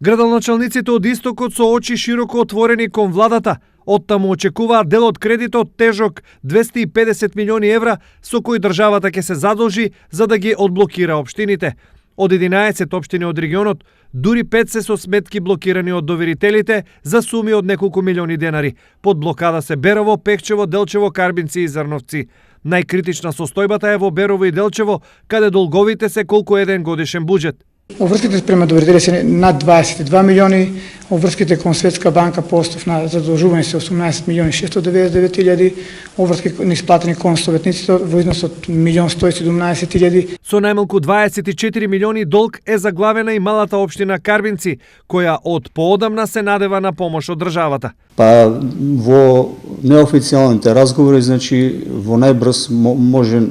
Градоначалниците од Истокот со очи широко отворени кон владата, оттаму очекуваат дел од кредитот тежок 250 милиони евра со кој државата ќе се задолжи за да ги одблокира општините. Од 11 општини од регионот, дури 5 се со сметки блокирани од доверителите за суми од неколку милиони денари. Под блокада се Берово, Пехчево, Делчево, Карбинци и Зрновци. Најкритична состојбата е во Берово и Делчево, каде долговите се колку еден годишен буџет. Обврските спрема доверители се над 22 милиони, обврските кон Светска банка по основ на задолжување се 18 милиони 699 илјади, обврски неисплатени кон советниците во износ од 1.117 илјади. Со најмалку 24 милиони долг е заглавена и малата општина Карбинци, која од поодамна се надева на помош од државата. Па во неофицијалните разговори, значи во најбрз можен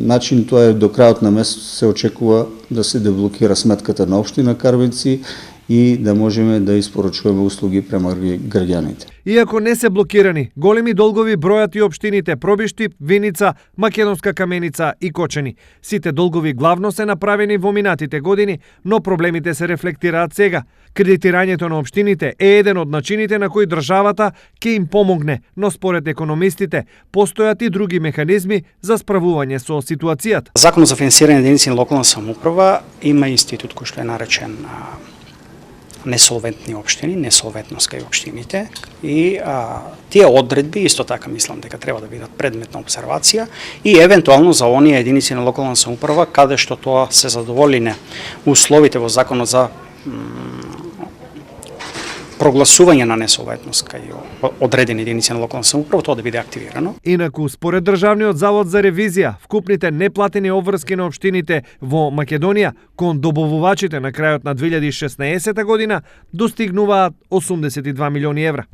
начин, тоа е до крајот на месец се очекува да се деблокира сметката на општина Карбинци и да можеме да испорачуваме услуги према граѓаните. Иако не се блокирани, големи долгови бројат и општините Пробиштип, Виница, Македонска Каменица и Кочани. Сите долгови главно се направени во минатите години, но проблемите се рефлектираат сега. Кредитирањето на општините е еден од начините на кои државата ќе им помогне, но според економистите постојат и други механизми за справување со ситуацијата. Законот за финансирање на единици на локална самоуправа има институт кој што е наречен несолвентни општини, несолвентност кај општините и тие одредби исто така мислам дека треба да бидат предмет на обсервација и евентуално за оние единици на локална самоуправа каде што тоа се задоволине условите во законот за прогласување на несолвентност кај одредени единици на локална самоуправа, тоа да биде активирано. Инаку, според Државниот завод за ревизија, вкупните неплатени обврски на општините во Македонија кон добавувачите на крајот на 2016 година достигнуваат 82 милиони евра.